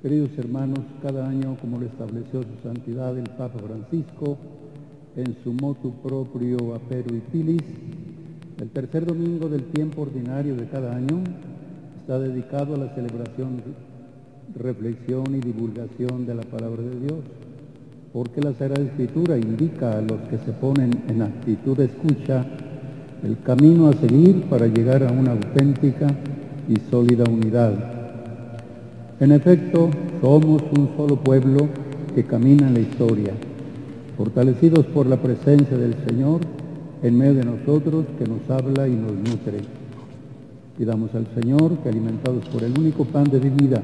Queridos hermanos, cada año, como lo estableció su santidad el Papa Francisco en su motu proprio Aperu Itilis, el tercer domingo del tiempo ordinario de cada año está dedicado a la celebración, reflexión y divulgación de la palabra de Dios, porque la Sagrada Escritura indica a los que se ponen en actitud de escucha el camino a seguir para llegar a una auténtica y sólida unidad. En efecto, somos un solo pueblo que camina en la historia, fortalecidos por la presencia del Señor en medio de nosotros, que nos habla y nos nutre. Pidamos al Señor que, alimentados por el único pan de vida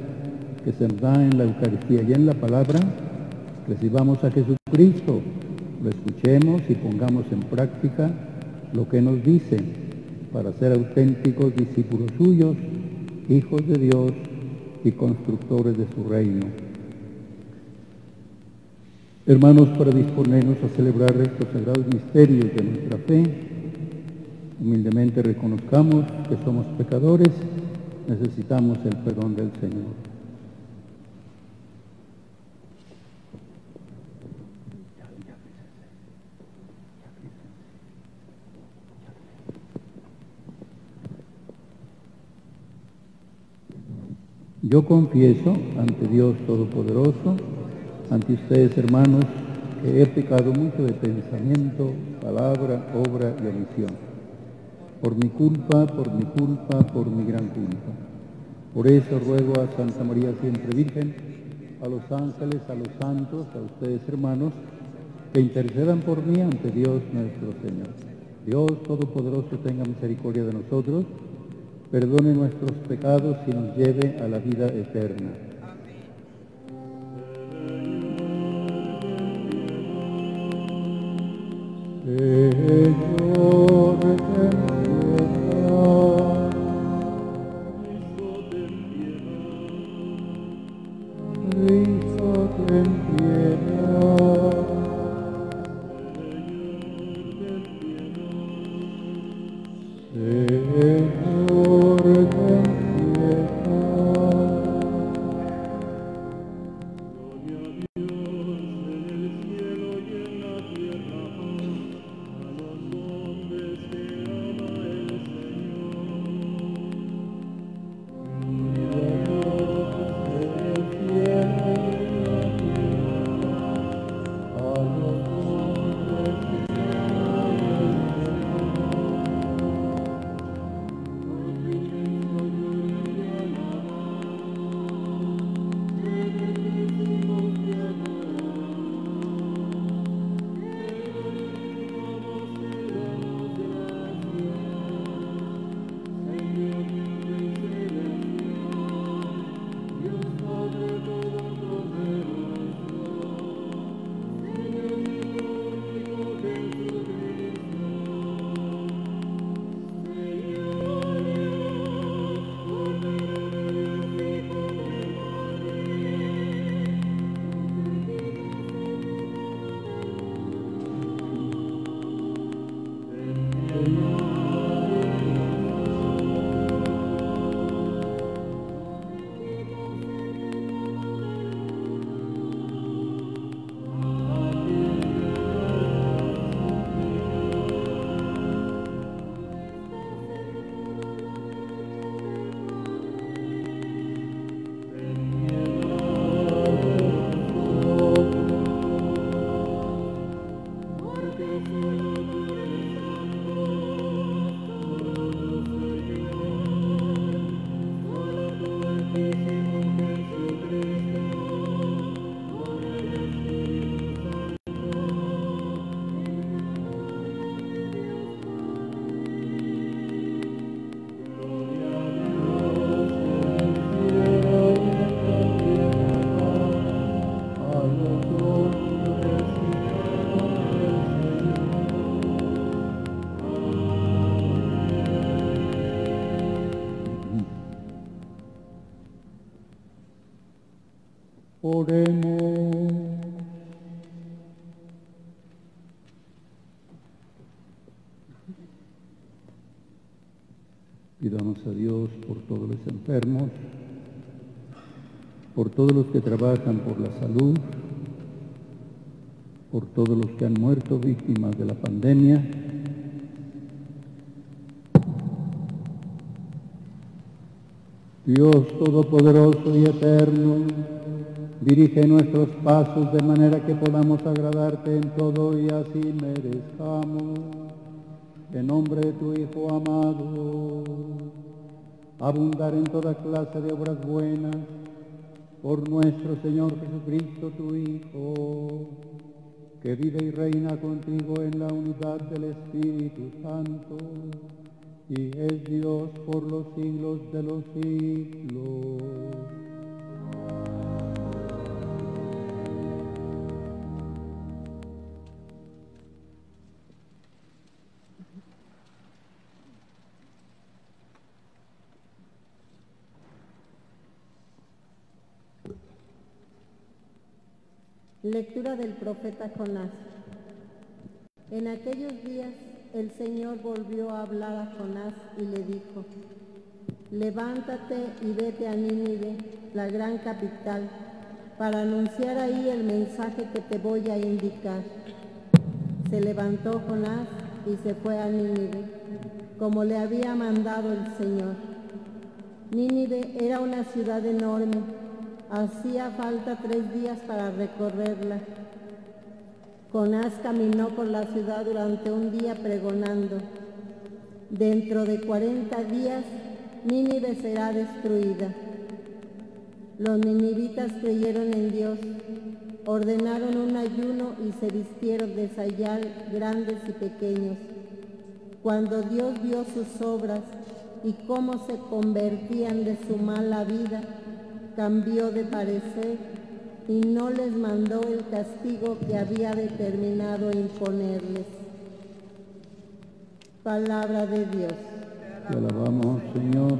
que se da en la Eucaristía y en la palabra, recibamos a Jesucristo, lo escuchemos y pongamos en práctica lo que nos dice, para ser auténticos discípulos suyos, hijos de Dios y constructores de su reino. Hermanos, para disponernos a celebrar estos sagrados misterios de nuestra fe, humildemente reconozcamos que somos pecadores, necesitamos el perdón del Señor. Yo confieso ante Dios Todopoderoso, ante ustedes, hermanos, que he pecado mucho de pensamiento, palabra, obra y omisión. Por mi culpa, por mi gran culpa. Por eso ruego a Santa María siempre Virgen, a los ángeles, a los santos, a ustedes, hermanos, que intercedan por mí ante Dios nuestro Señor. Dios Todopoderoso tenga misericordia de nosotros, perdone nuestros pecados y nos lleve a la vida eterna. Señor, ten piedad. Cristo, ten piedad. Señor, ten piedad. Oremos. Pidamos a Dios por todos los enfermos, por todos los que trabajan por la salud, por todos los que han muerto víctimas de la pandemia. Dios Todopoderoso y Eterno, dirige nuestros pasos de manera que podamos agradarte en todo y así merezcamos, en nombre de tu Hijo amado, abundar en toda clase de obras buenas, por nuestro Señor Jesucristo, tu Hijo, que vive y reina contigo en la unidad del Espíritu Santo, y es Dios por los siglos de los siglos. Lectura del profeta Jonás. En aquellos días el Señor volvió a hablar a Jonás y le dijo: levántate y vete a Nínive, la gran capital, para anunciar ahí el mensaje que te voy a indicar. Se levantó Jonás y se fue a Nínive, como le había mandado el Señor. Nínive era una ciudad enorme. Hacía falta 3 días para recorrerla. Jonás caminó por la ciudad durante un día pregonando: dentro de 40 días Nínive será destruida. Los ninivitas creyeron en Dios, ordenaron un ayuno y se vistieron de sayal, grandes y pequeños. Cuando Dios vio sus obras y cómo se convertían de su mala vida, cambió de parecer y no les mandó el castigo que había determinado imponerles. Palabra de Dios. Te alabamos, Señor.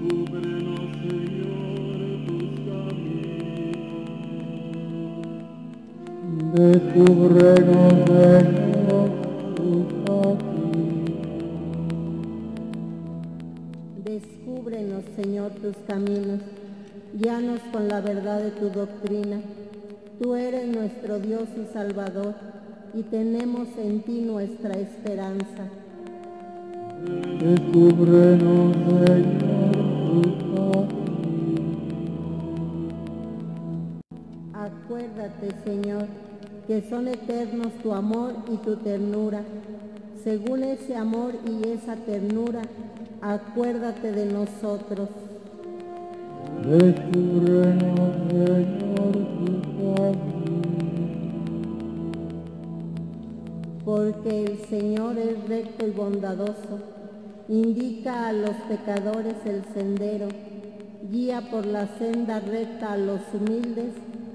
Descúbrenos, Señor, tus caminos. Descúbrenos, Señor, tus caminos. Descúbrenos, Señor, tus caminos. Guíanos con la verdad de tu doctrina. Tú eres nuestro Dios y Salvador, y tenemos en ti nuestra esperanza. Descúbrenos, Señor, tus caminos. Acuérdate, Señor, que son eternos tu amor y tu ternura. Según ese amor y esa ternura, acuérdate de nosotros. Descúbrenos, Señor, tus caminos. Porque el Señor es recto y bondadoso, indica a los pecadores el sendero, guía por la senda recta a los humildes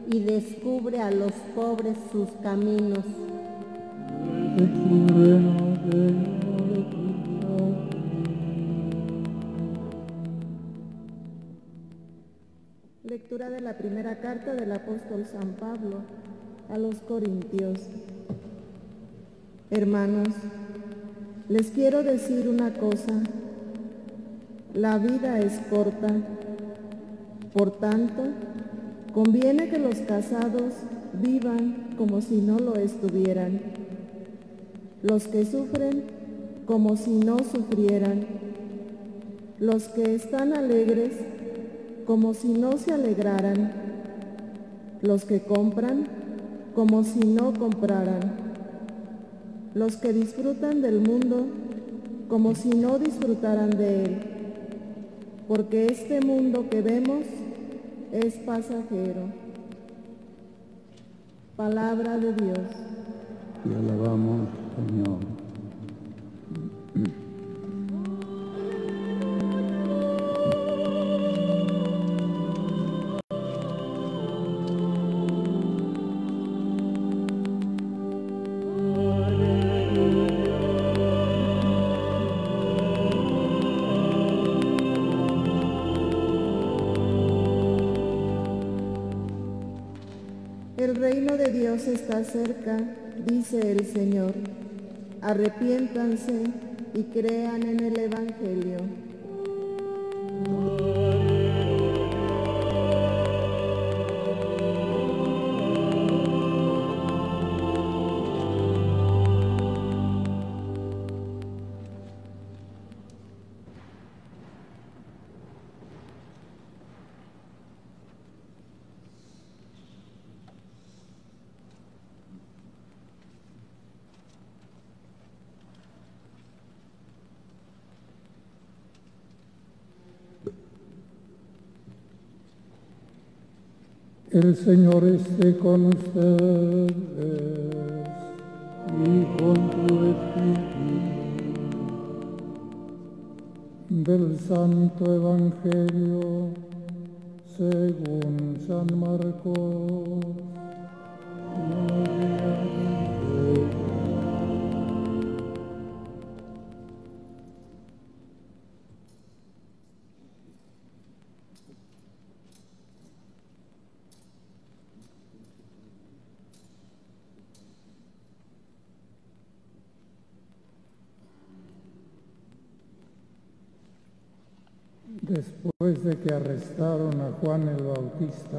y descubre a los pobres sus caminos. Descúbrenos, Señor, tus caminos. Lectura de la primera carta del apóstol San Pablo a los Corintios. Hermanos, les quiero decir una cosa: la vida es corta. Por tanto, conviene que los casados vivan como si no lo estuvieran, los que sufren como si no sufrieran, los que están alegres como si no se alegraran, los que compran como si no compraran, los que disfrutan del mundo como si no disfrutaran de él, porque este mundo que vemos es pasajero. Palabra de Dios. Te alabamos, Señor. El reino de Dios está cerca, dice el Señor. Arrepiéntanse y crean en el Evangelio. El Señor esté con ustedes y con tu espíritu. Del Santo Evangelio según San Marcos. Después de que arrestaron a Juan el Bautista,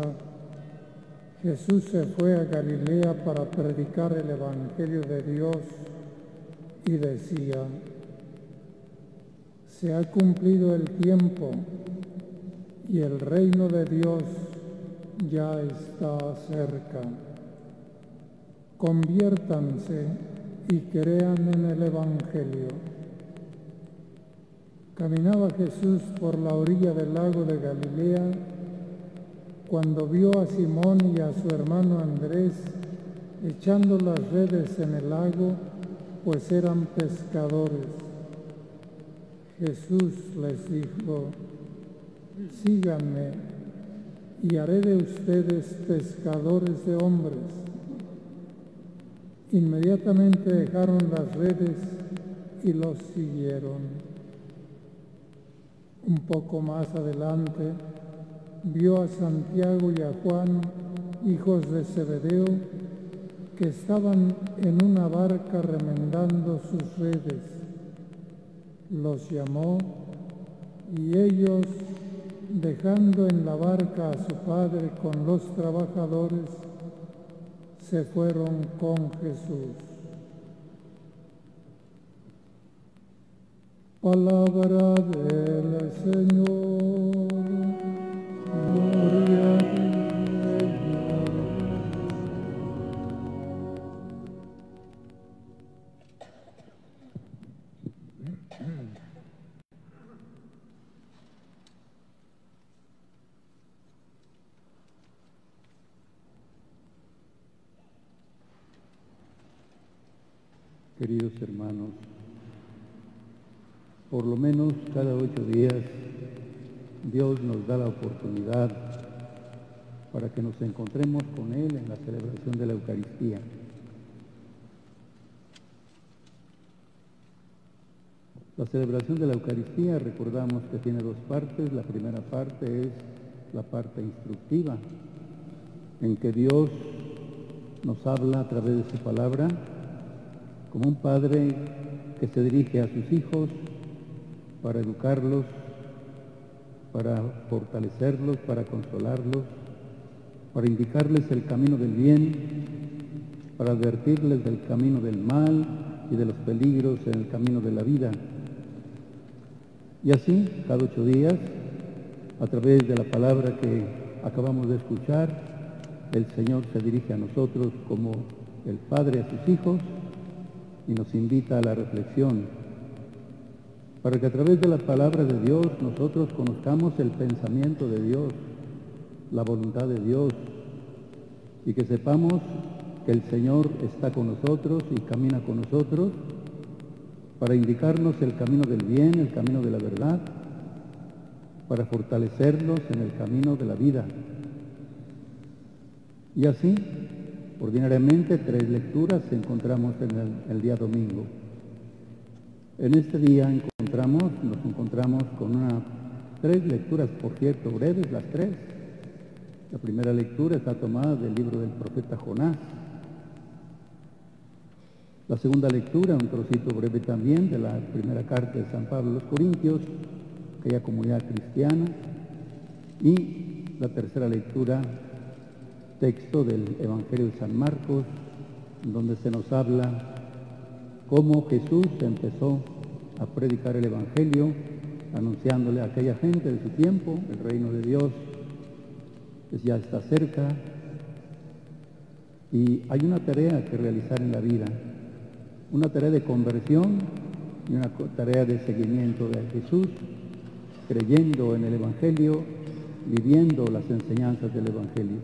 Jesús se fue a Galilea para predicar el Evangelio de Dios y decía: se ha cumplido el tiempo y el reino de Dios ya está cerca. Conviértanse y crean en el Evangelio. Caminaba Jesús por la orilla del lago de Galilea cuando vio a Simón y a su hermano Andrés echando las redes en el lago, pues eran pescadores. Jesús les dijo: síganme y haré de ustedes pescadores de hombres. Inmediatamente dejaron las redes y los siguieron. Un poco más adelante, vio a Santiago y a Juan, hijos de Zebedeo, que estaban en una barca remendando sus redes. Los llamó y ellos, dejando en la barca a su padre con los trabajadores, se fueron con Jesús. Palabra del Señor. Gloria a ti, Señor. Queridos hermanos, por lo menos cada 8 días Dios nos da la oportunidad para que nos encontremos con Él en la celebración de la Eucaristía. La celebración de la Eucaristía, recordamos que tiene 2 partes. La primera parte es la parte instructiva, en que Dios nos habla a través de su palabra, como un padre que se dirige a sus hijos para educarlos, para fortalecerlos, para consolarlos, para indicarles el camino del bien, para advertirles del camino del mal y de los peligros en el camino de la vida. Y así, cada 8 días, a través de la palabra que acabamos de escuchar, el Señor se dirige a nosotros como el Padre a sus hijos y nos invita a la reflexión, para que a través de la palabra de Dios nosotros conozcamos el pensamiento de Dios, la voluntad de Dios, y que sepamos que el Señor está con nosotros y camina con nosotros para indicarnos el camino del bien, el camino de la verdad, para fortalecernos en el camino de la vida. Y así, ordinariamente, 3 lecturas encontramos en el día domingo. En este día nos encontramos con 3 lecturas, por cierto, breves las 3. La primera lectura está tomada del libro del profeta Jonás. La segunda lectura, un trocito breve también de la primera carta de San Pablo a los Corintios, aquella comunidad cristiana. Y la tercera lectura, texto del Evangelio de San Marcos, donde se nos habla cómo Jesús empezó a predicar el Evangelio, anunciándole a aquella gente de su tiempo, el reino de Dios pues ya está cerca, y hay una tarea que realizar en la vida, una tarea de conversión y una tarea de seguimiento de Jesús, creyendo en el Evangelio, viviendo las enseñanzas del Evangelio.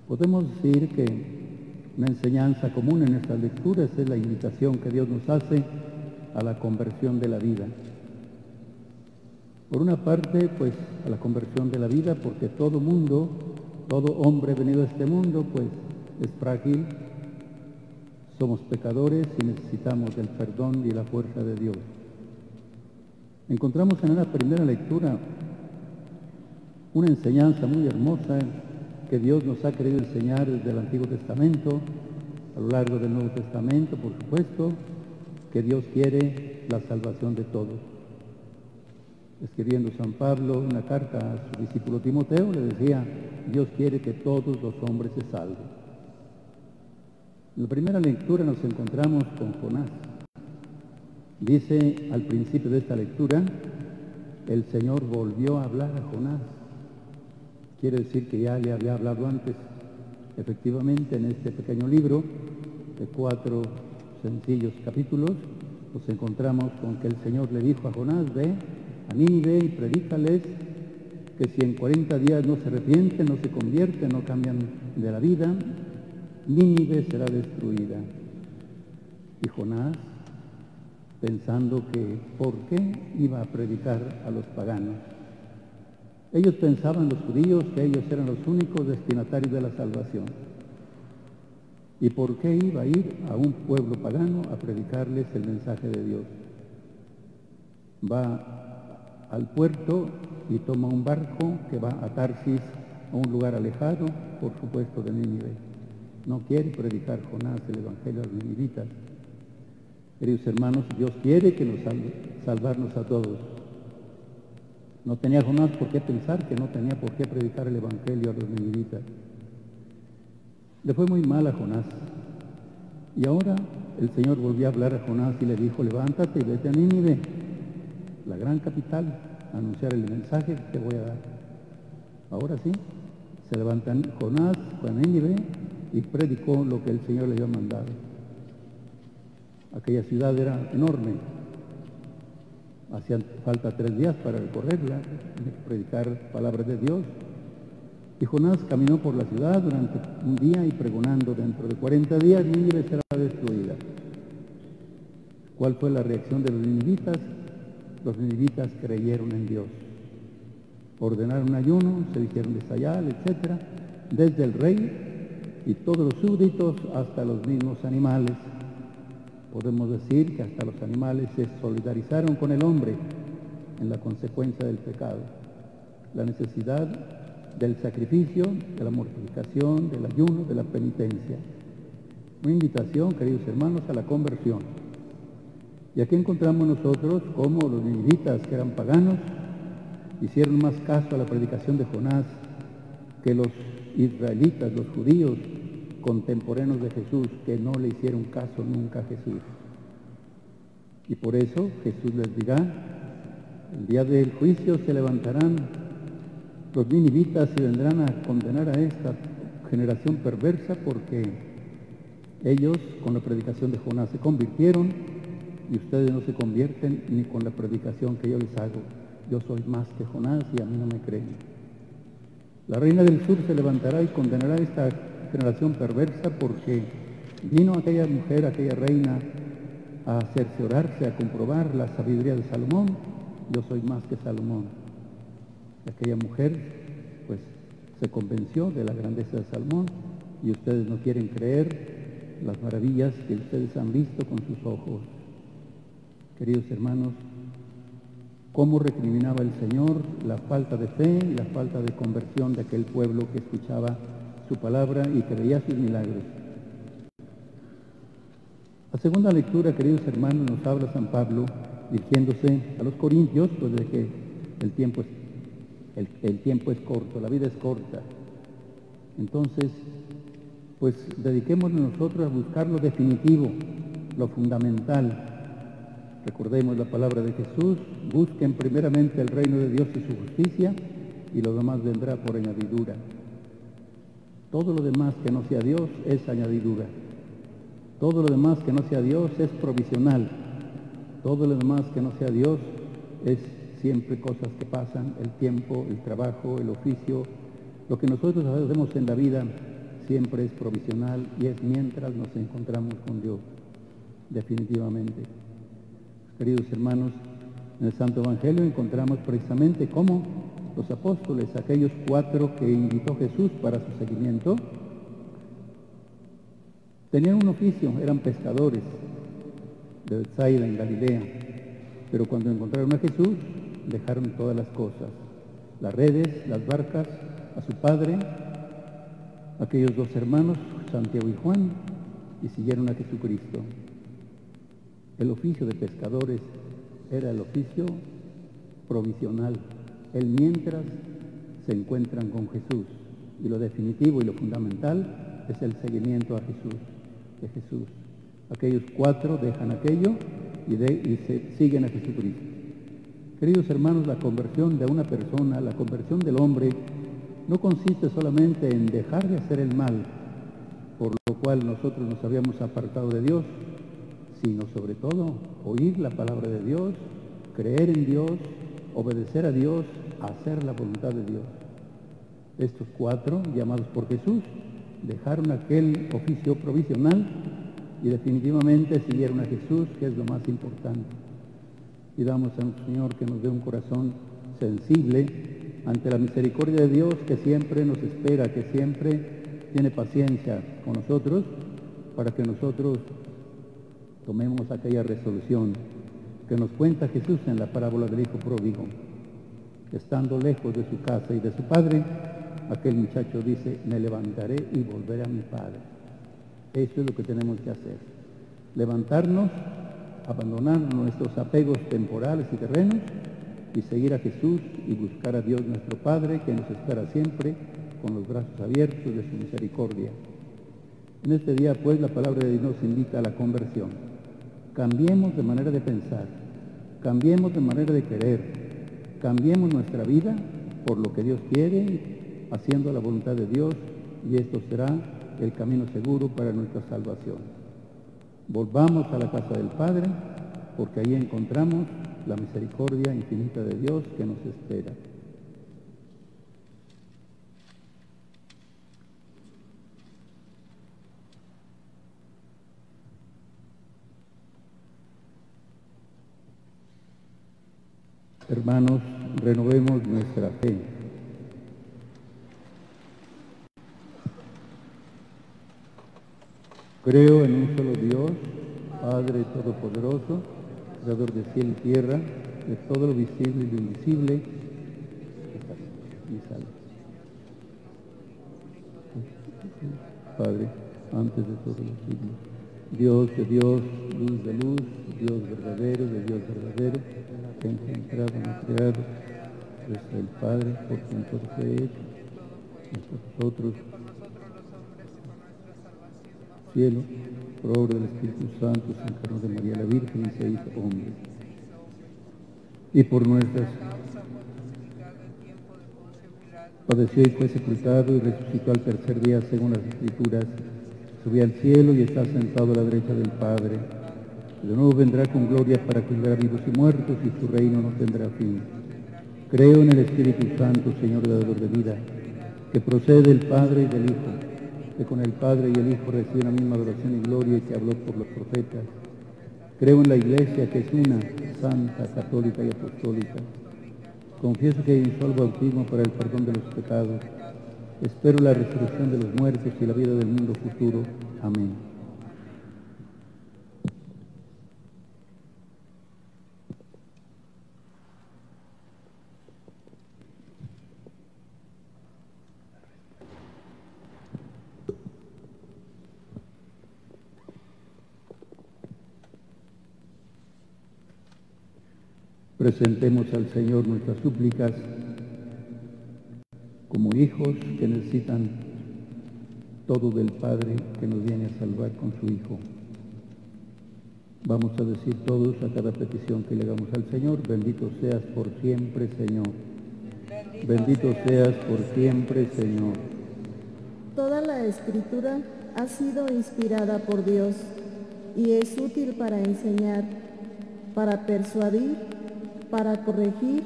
Podemos decir que una enseñanza común en nuestras lecturas es la invitación que Dios nos hace a la conversión de la vida. Por una parte, pues, a la conversión de la vida, porque todo mundo, todo hombre venido a este mundo, pues, es frágil, somos pecadores y necesitamos del perdón y la fuerza de Dios. Encontramos en la primera lectura una enseñanza muy hermosa que Dios nos ha querido enseñar desde el Antiguo Testamento, a lo largo del Nuevo Testamento, por supuesto, que Dios quiere la salvación de todos. Escribiendo San Pablo una carta a su discípulo Timoteo, le decía, Dios quiere que todos los hombres se salven. En la primera lectura nos encontramos con Jonás. Dice al principio de esta lectura, el Señor volvió a hablar a Jonás. Quiere decir que ya le había hablado antes. Efectivamente, en este pequeño libro de 4 sencillos capítulos, nos encontramos con que el Señor le dijo a Jonás, ve a Nínive y predícales que si en 40 días no se arrepienten, no se convierten, no cambian de la vida, Nínive será destruida. Y Jonás, pensando que por qué iba a predicar a los paganos. Ellos pensaban, los judíos, que ellos eran los únicos destinatarios de la salvación. ¿Y por qué iba a ir a un pueblo pagano a predicarles el mensaje de Dios? Va al puerto y toma un barco que va a Tarsis, a un lugar alejado, por supuesto, de Nínive. No quiere predicar Jonás el Evangelio a los ninivitas. Queridos hermanos, Dios quiere que nos salvarnos a todos. No tenía Jonás por qué pensar que no tenía por qué predicar el Evangelio a los ninivitas. Le fue muy mal a Jonás. Y ahora el Señor volvió a hablar a Jonás y le dijo, levántate y vete a Nínive, la gran capital, a anunciar el mensaje que te voy a dar. Ahora sí, se levantan Jonás con Nínive y predicó lo que el Señor le había mandado. Aquella ciudad era enorme. Hacían falta 3 días para recorrerla, predicar palabras de Dios. Y Jonás caminó por la ciudad durante un día y pregonando, dentro de 40 días Nínive será destruida. ¿Cuál fue la reacción de los ninivitas? Los ninivitas creyeron en Dios. Ordenaron ayuno, se dijeron de sayal, etc. Desde el rey y todos los súbditos hasta los mismos animales. Podemos decir que hasta los animales se solidarizaron con el hombre en la consecuencia del pecado. La necesidad del sacrificio, de la mortificación, del ayuno, de la penitencia. Una invitación, queridos hermanos, a la conversión. Y aquí encontramos nosotros cómo los ninivitas, que eran paganos, hicieron más caso a la predicación de Jonás que los israelitas, los judíos contemporáneos de Jesús, que no le hicieron caso nunca a Jesús. Y por eso Jesús les dirá, el día del juicio se levantarán los ninivitas y vendrán a condenar a esta generación perversa, porque ellos con la predicación de Jonás se convirtieron y ustedes no se convierten ni con la predicación que yo les hago. Yo soy más que Jonás y a mí no me creen. La reina del sur se levantará y condenará a esta generación perversa, porque vino aquella mujer, aquella reina, a cerciorarse, a comprobar la sabiduría de Salomón. Yo soy más que Salomón. Aquella mujer, pues, se convenció de la grandeza de Salomón, y ustedes no quieren creer las maravillas que ustedes han visto con sus ojos. Queridos hermanos, cómo recriminaba el Señor la falta de fe y la falta de conversión de aquel pueblo que escuchaba su palabra y que veía sus milagros. La segunda lectura, queridos hermanos, nos habla San Pablo dirigiéndose a los corintios, pues de que el tiempo es corto, la vida es corta. Entonces, pues dediquémonos nosotros a buscar lo definitivo, lo fundamental. Recordemos la palabra de Jesús: busquen primeramente el reino de Dios y su justicia, y lo demás vendrá por añadidura. Todo lo demás que no sea Dios es añadidura. Todo lo demás que no sea Dios es provisional. Todo lo demás que no sea Dios es siempre cosas que pasan, el tiempo, el trabajo, el oficio. Lo que nosotros hacemos en la vida siempre es provisional y es mientras nos encontramos con Dios, definitivamente. Queridos hermanos, en el Santo Evangelio encontramos precisamente cómo los apóstoles, aquellos 4 que invitó Jesús para su seguimiento, tenían un oficio, eran pescadores de Betsaida en Galilea, pero cuando encontraron a Jesús dejaron todas las cosas, las redes, las barcas, a su padre, aquellos 2 hermanos, Santiago y Juan, y siguieron a Jesucristo. El oficio de pescadores era el oficio provisional, el mientras se encuentran con Jesús, y lo definitivo y lo fundamental es el seguimiento a Jesús, de Jesús. Aquellos 4 dejan aquello y se siguen a Jesucristo. Queridos hermanos, la conversión de una persona, la conversión del hombre, no consiste solamente en dejar de hacer el mal, por lo cual nosotros nos habíamos apartado de Dios, sino sobre todo oír la palabra de Dios, creer en Dios, obedecer a Dios, hacer la voluntad de Dios. Estos 4, llamados por Jesús, dejaron aquel oficio provisional y definitivamente siguieron a Jesús, que es lo más importante. Pidamos a nuestro Señor que nos dé un corazón sensible ante la misericordia de Dios, que siempre nos espera, que siempre tiene paciencia con nosotros, para que nosotros tomemos aquella resolución que nos cuenta Jesús en la parábola del hijo pródigo. Estando lejos de su casa y de su padre, aquel muchacho dice: me levantaré y volveré a mi padre. Eso es lo que tenemos que hacer: levantarnos, abandonar nuestros apegos temporales y terrenos y seguir a Jesús y buscar a Dios nuestro Padre, que nos espera siempre con los brazos abiertos de su misericordia. En este día, pues, la palabra de Dios nos invita a la conversión. Cambiemos de manera de pensar, cambiemos de manera de querer, cambiemos nuestra vida por lo que Dios quiere, haciendo la voluntad de Dios, y esto será el camino seguro para nuestra salvación. Volvamos a la casa del Padre, porque ahí encontramos la misericordia infinita de Dios que nos espera. Hermanos, renovemos nuestra fe. Creo en un solo Dios, Padre Todopoderoso, Creador de cielo y tierra, de todo lo visible y lo invisible. Y salve. Padre, antes de todos los siglos, Dios de Dios, luz de luz, Dios verdadero de Dios verdadero, que engendrado, no creado, es el Padre, por quien todo fue hecho, y por nosotros, cielo, por obra del Espíritu Santo, se encarnó de María la Virgen y se hizo hombre. Y por nuestras padeció y fue sepultado y resucitó al tercer día según las Escrituras, subió al cielo y está sentado a la derecha del Padre. De nuevo vendrá con gloria para juzgar a vivos y muertos, y su reino no tendrá fin. Creo en el Espíritu Santo, Señor dador de vida, que procede del Padre y del Hijo, que con el Padre y el Hijo recibe la misma adoración y gloria, y que habló por los profetas. Creo en la Iglesia, que es una, santa, católica y apostólica. Confieso que hay un solo bautismo para el perdón de los pecados. Espero la resurrección de los muertos y la vida del mundo futuro. Amén. Presentemos al Señor nuestras súplicas como hijos que necesitan todo del Padre que nos viene a salvar con su Hijo. Vamos a decir todos a cada petición que le hagamos al Señor: bendito seas por siempre, Señor. Bendito seas por siempre, Señor. Toda la Escritura ha sido inspirada por Dios y es útil para enseñar, para persuadir, para corregir,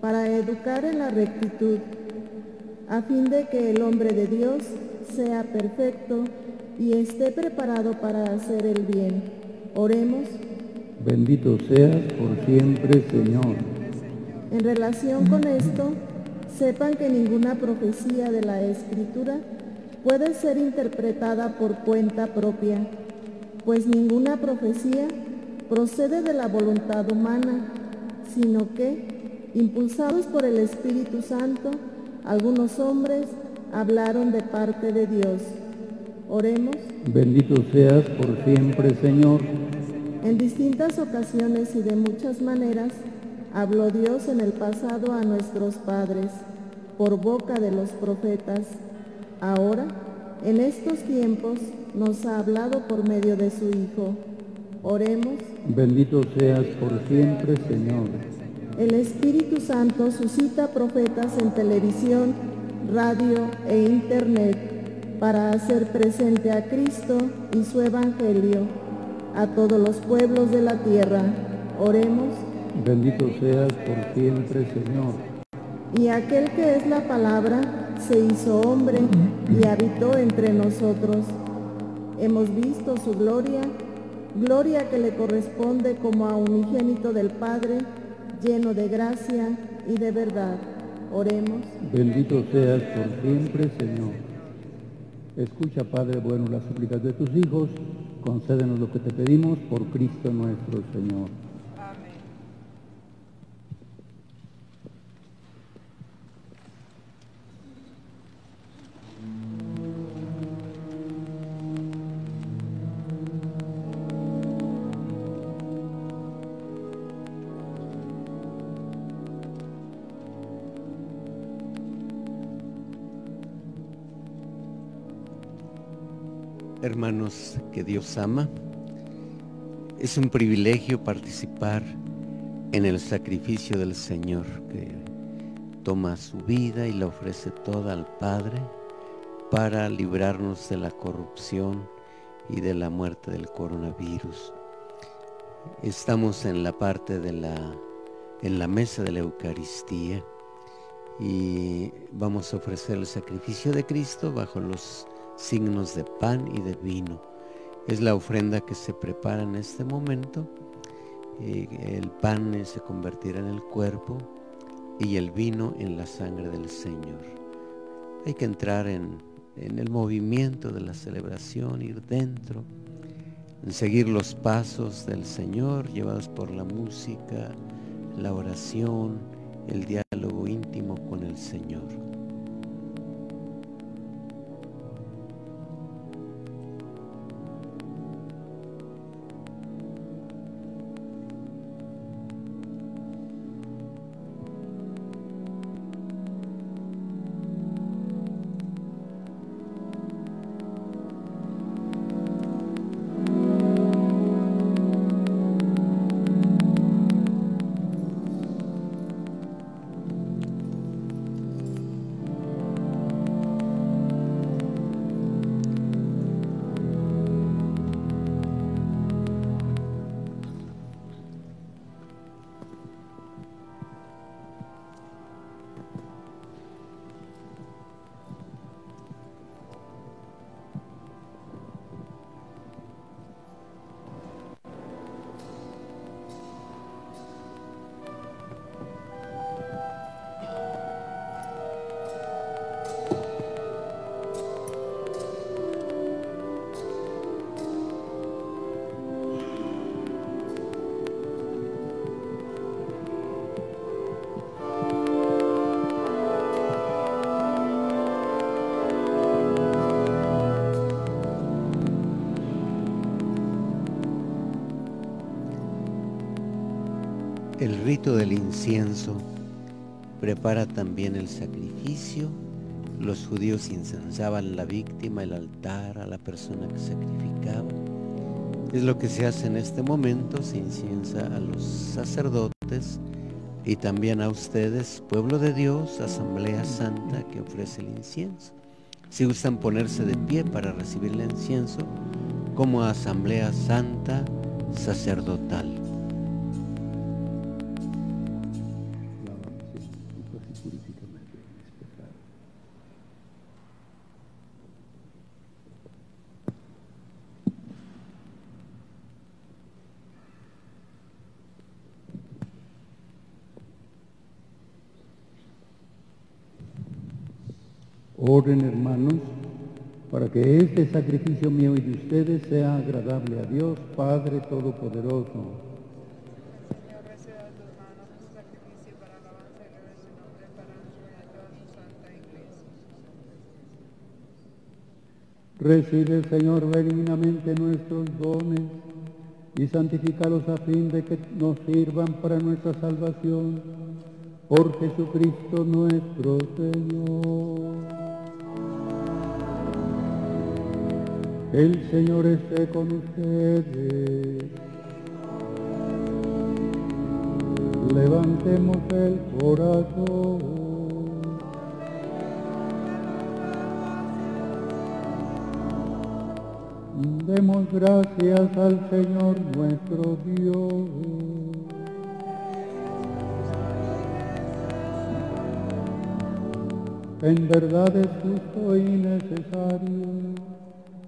para educar en la rectitud, a fin de que el hombre de Dios sea perfecto y esté preparado para hacer el bien. Oremos. Bendito seas por siempre, Señor. En relación con esto, sepan que ninguna profecía de la Escritura puede ser interpretada por cuenta propia, pues ninguna profecía procede de la voluntad humana, sino que, impulsados por el Espíritu Santo, algunos hombres hablaron de parte de Dios. Oremos. Bendito seas por siempre, Señor. En distintas ocasiones y de muchas maneras, habló Dios en el pasado a nuestros padres, por boca de los profetas. Ahora, en estos tiempos, nos ha hablado por medio de su Hijo. Oremos. Bendito seas por siempre, Señor. El Espíritu Santo suscita profetas en televisión, radio e internet para hacer presente a Cristo y su Evangelio a todos los pueblos de la tierra. Oremos. Bendito seas por siempre, Señor. Y aquel que es la palabra se hizo hombre y habitó entre nosotros. Hemos visto su gloria, gloria que le corresponde como a unigénito del Padre, lleno de gracia y de verdad. Oremos. Bendito seas por siempre, Señor. Escucha, Padre bueno, las súplicas de tus hijos. Concédenos lo que te pedimos por Cristo nuestro Señor. Hermanos que Dios ama, es un privilegio participar en el sacrificio del Señor, que toma su vida y la ofrece toda al Padre para librarnos de la corrupción y de la muerte del coronavirus. Estamos en la parte en la mesa de la Eucaristía y vamos a ofrecer el sacrificio de Cristo bajo los signos de pan y de vino. Es la ofrenda que se prepara en este momento. El pan se convertirá en el cuerpo y el vino en la sangre del Señor. Hay que entrar en el movimiento de la celebración, ir dentro, en seguir los pasos del Señor, llevados por la música, la oración, el diálogo íntimo con el Señor. El rito del incienso prepara también el sacrificio. Los judíos incensaban la víctima, el altar, a la persona que sacrificaba. Es lo que se hace en este momento, se inciensa a los sacerdotes y también a ustedes, pueblo de Dios, Asamblea Santa, que ofrece el incienso. Si gustan ponerse de pie para recibir el incienso como Asamblea Santa sacerdotal. Oren, hermanos, para que este sacrificio mío y de ustedes sea agradable a Dios, Padre Todopoderoso. Señor, reciba de tus manos este sacrificio para alabanza y gloria de su nombre, para honra de toda su santa iglesia. Recibe, Señor, benignamente nuestros dones y santifícalos a fin de que nos sirvan para nuestra salvación. Por Jesucristo nuestro Señor. El Señor esté con ustedes. Levantemos el corazón. Demos gracias al Señor nuestro Dios. En verdad es justo y necesario.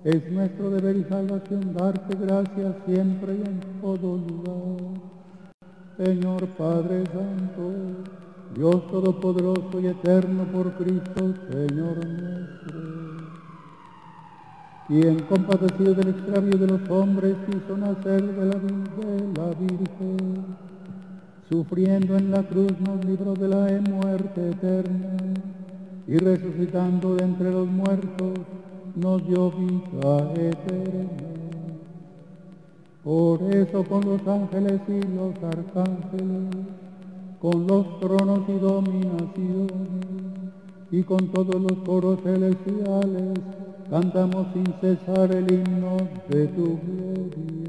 Es nuestro deber y salvación darte gracias siempre y en todo lugar. Señor Padre Santo, Dios Todopoderoso y Eterno por Cristo, Señor nuestro, quien compadecido del extravío de los hombres hizo nacer de la Virgen, sufriendo en la cruz nos libró de la muerte eterna, y resucitando de entre los muertos, nos dio vida eterna. Por eso con los ángeles y los arcángeles, con los tronos y dominaciones, y con todos los coros celestiales, cantamos sin cesar el himno de tu gloria.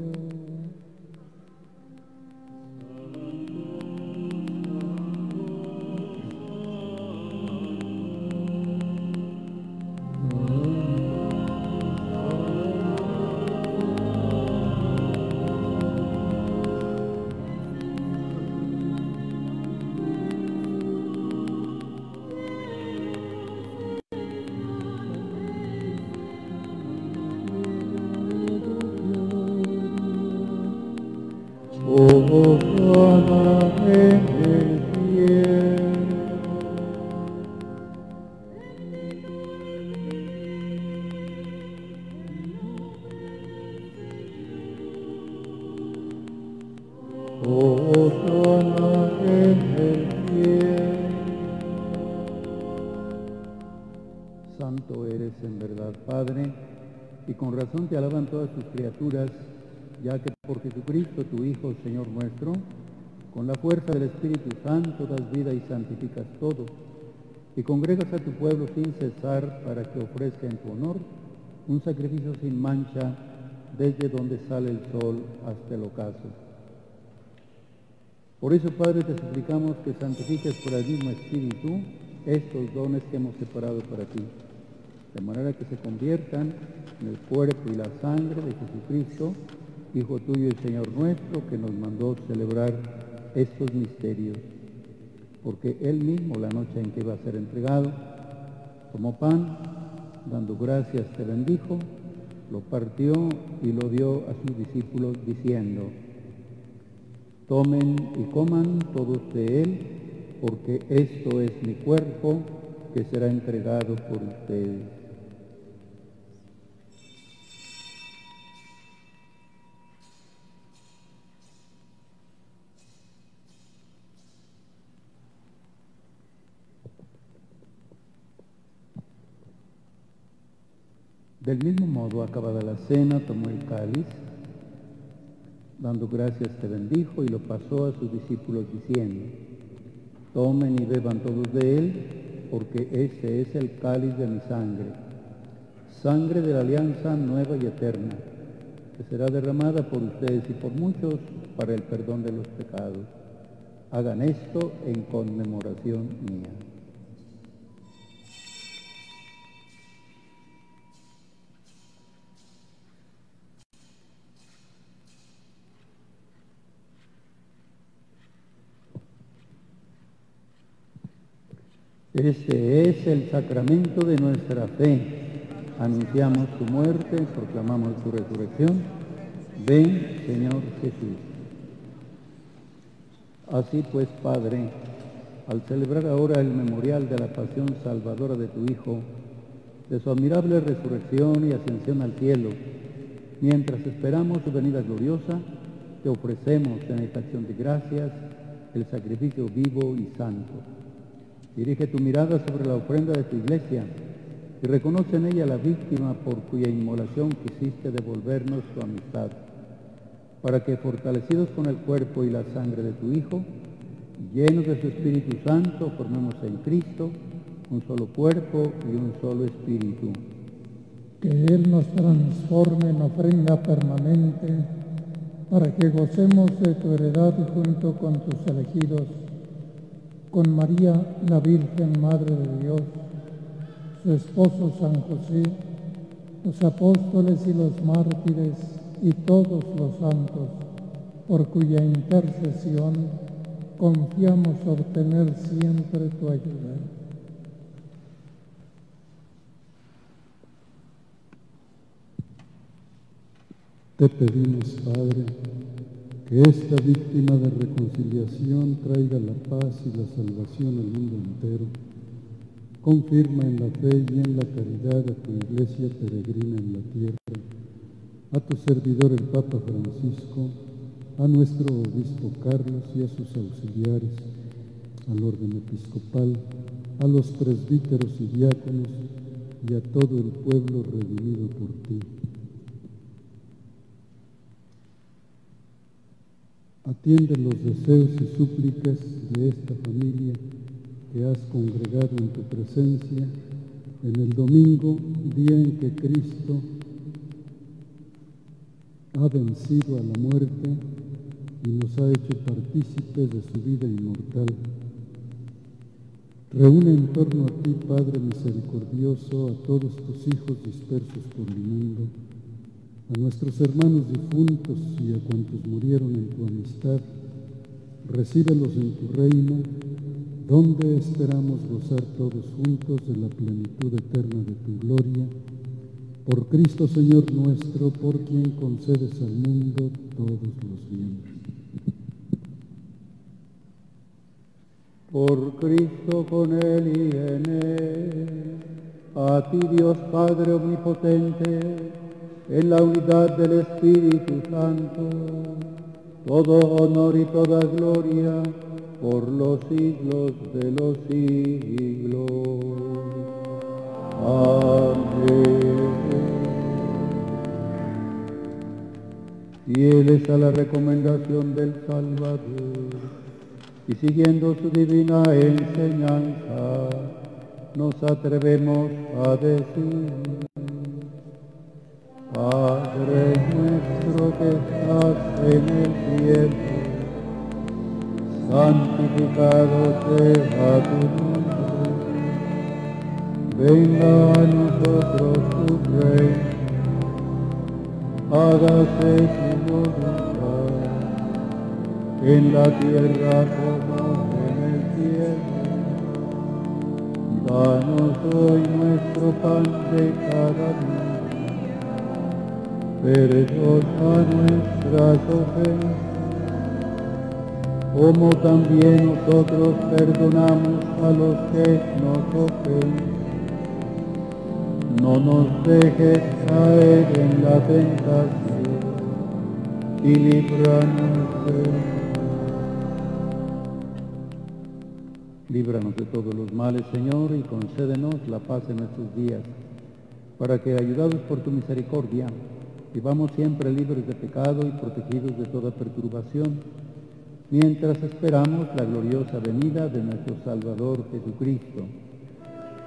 Santo eres en verdad, Padre, y con razón te alaban todas tus criaturas, ya que por Jesucristo, tu Hijo, Señor nuestro, con la fuerza del Espíritu Santo das vida y santificas todo, y congregas a tu pueblo sin cesar para que ofrezca en tu honor un sacrificio sin mancha desde donde sale el sol hasta el ocaso. Por eso, Padre, te suplicamos que santifiques por el mismo Espíritu estos dones que hemos separado para ti, de manera que se conviertan en el cuerpo y la sangre de Jesucristo, Hijo tuyo y Señor nuestro, que nos mandó celebrar estos misterios. Porque Él mismo, la noche en que iba a ser entregado, tomó pan, dando gracias te bendijo, lo partió y lo dio a sus discípulos, diciendo: tomen y coman todos de él, porque esto es mi cuerpo, que será entregado por ustedes. Del mismo modo, acabada la cena, tomó el cáliz Dando gracias te bendijo y lo pasó a sus discípulos diciendo: tomen y beban todos de él, porque este es el cáliz de mi sangre, sangre de la alianza nueva y eterna, que será derramada por ustedes y por muchos para el perdón de los pecados. Hagan esto en conmemoración mía. Este es el sacramento de nuestra fe. Anunciamos tu muerte, proclamamos tu resurrección. Ven, Señor Jesús. Así pues, Padre, al celebrar ahora el memorial de la pasión salvadora de tu Hijo, de su admirable resurrección y ascensión al cielo, mientras esperamos su venida gloriosa, te ofrecemos en esta acción de gracias el sacrificio vivo y santo. Dirige tu mirada sobre la ofrenda de tu iglesia y reconoce en ella la víctima por cuya inmolación quisiste devolvernos tu amistad, para que, fortalecidos con el cuerpo y la sangre de tu Hijo, llenos de su Espíritu Santo, formemos en Cristo un solo cuerpo y un solo espíritu. Que Él nos transforme en ofrenda permanente, para que gocemos de tu heredad junto con tus elegidos, con María, la Virgen Madre de Dios, su esposo San José, los apóstoles y los mártires y todos los santos, por cuya intercesión confiamos obtener siempre tu ayuda. Te pedimos, Padre, que esta víctima de reconciliación traiga la paz y la salvación al mundo entero. Confirma en la fe y en la caridad a tu iglesia peregrina en la tierra, a tu servidor el Papa Francisco, a nuestro obispo Carlos y a sus auxiliares, al orden episcopal, a los presbíteros y diáconos y a todo el pueblo redimido por ti. Atiende los deseos y súplicas de esta familia que has congregado en tu presencia en el domingo, día en que Cristo ha vencido a la muerte y nos ha hecho partícipes de su vida inmortal. Reúne en torno a ti, Padre misericordioso, a todos tus hijos dispersos por el mundo, a nuestros hermanos difuntos y a cuantos murieron en tu amistad. Recíbelos en tu reino, donde esperamos gozar todos juntos de la plenitud eterna de tu gloria. Por Cristo Señor nuestro, por quien concedes al mundo todos los bienes. Por Cristo, con Él y en Él, a ti Dios Padre Omnipotente, en la unidad del Espíritu Santo, todo honor y toda gloria por los siglos de los siglos. Amén. Fieles a la recomendación del Salvador y siguiendo su divina enseñanza, nos atrevemos a decir: Padre nuestro que estás en el cielo, santificado sea tu nombre. Venga a nosotros tu reino. Hágase tu voluntad, en la tierra como en el cielo. Danos hoy nuestro pan de cada día. Perdona nuestras ofensas, como también nosotros perdonamos a los que nos ofenden. No nos dejes caer en la tentación y líbranos del mal. Líbranos de todos los males, Señor, y concédenos la paz en nuestros días, para que, ayudados por tu misericordia, vivamos siempre libres de pecado y protegidos de toda perturbación, mientras esperamos la gloriosa venida de nuestro Salvador Jesucristo.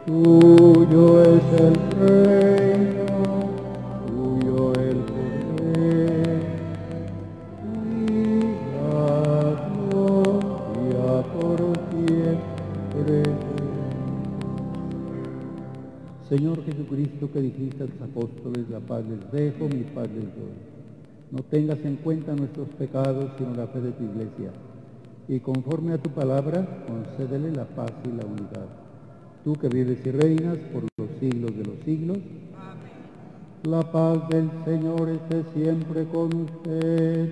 Tuyo es el reino, tuyo el poder y la gloria por siempre. Señor Jesucristo, que dijiste a los apóstoles, la paz les dejo, mi paz les doy. No tengas en cuenta nuestros pecados, sino la fe de tu Iglesia. Y conforme a tu palabra, concédele la paz y la unidad. Tú que vives y reinas por los siglos de los siglos. Amén. La paz del Señor esté siempre con ustedes.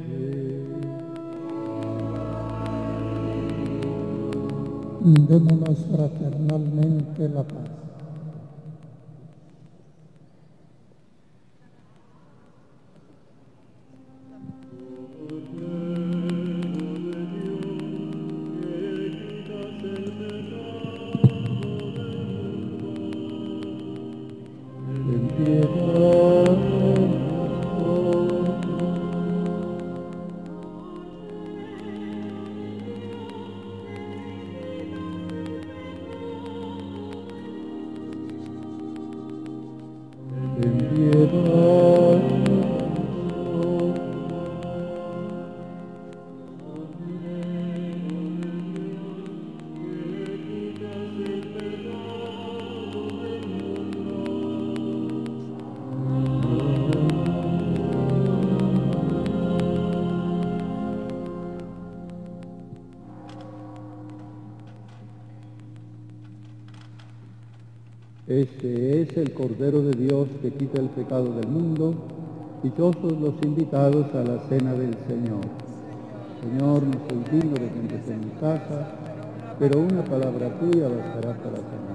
Démonos fraternalmente la paz. Este es el Cordero de Dios que quita el pecado del mundo. Dichosos los invitados a la cena del Señor. Señor, no soy digno de que entres en mi casa, pero una palabra tuya bastará para sanarme.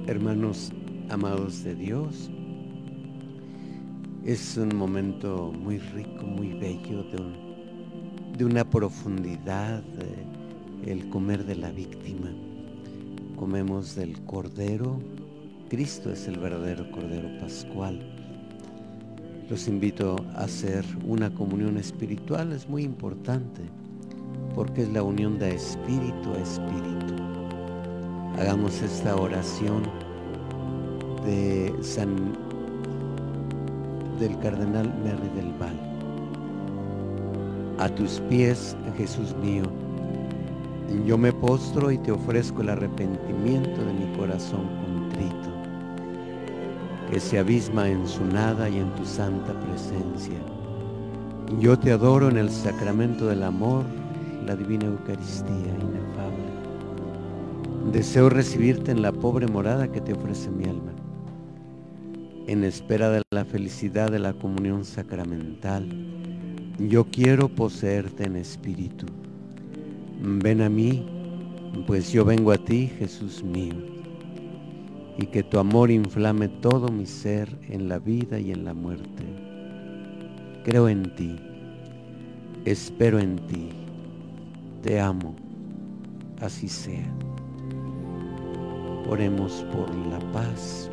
Hermanos amados de Dios, es un momento muy rico, muy bello, de una profundidad, el comer de la víctima. Comemos del Cordero. Cristo es el verdadero Cordero Pascual. Los invito a hacer una comunión espiritual, es muy importante, porque es la unión de espíritu a espíritu. Hagamos esta oración del cardenal Merry del Val. A tus pies, Jesús mío, yo me postro y te ofrezco el arrepentimiento de mi corazón contrito, que se abisma en su nada y en tu santa presencia. Yo te adoro en el sacramento del amor, la divina Eucaristía inefable. Deseo recibirte en la pobre morada que te ofrece mi alma, en espera de la felicidad de la comunión sacramental. Yo quiero poseerte en espíritu. Ven a mí, pues yo vengo a ti, Jesús mío, y que tu amor inflame todo mi ser en la vida y en la muerte. Creo en ti, espero en ti, te amo, así sea. Oremos por la paz.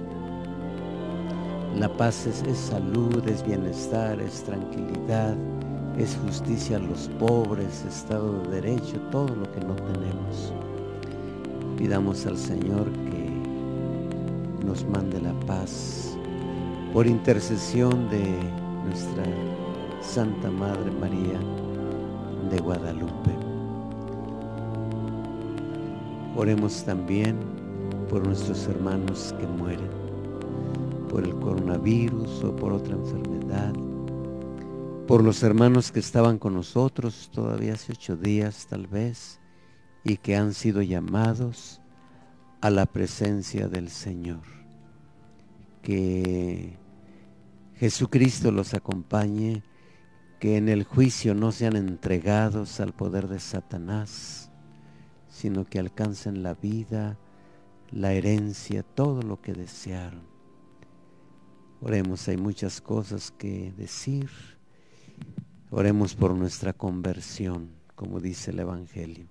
La paz es salud, es bienestar, es tranquilidad, es justicia a los pobres, Estado de Derecho, todo lo que no tenemos. Pidamos al Señor que nos mande la paz por intercesión de nuestra Santa Madre María de Guadalupe. Oremos también por nuestros hermanos que mueren, por el coronavirus o por otra enfermedad, por los hermanos que estaban con nosotros todavía hace 8 días tal vez, y que han sido llamados a la presencia del Señor. Que Jesucristo los acompañe, que en el juicio no sean entregados al poder de Satanás, sino que alcancen la vida, la herencia, todo lo que desearon. Oremos, hay muchas cosas que decir. Oremos por nuestra conversión, como dice el Evangelio.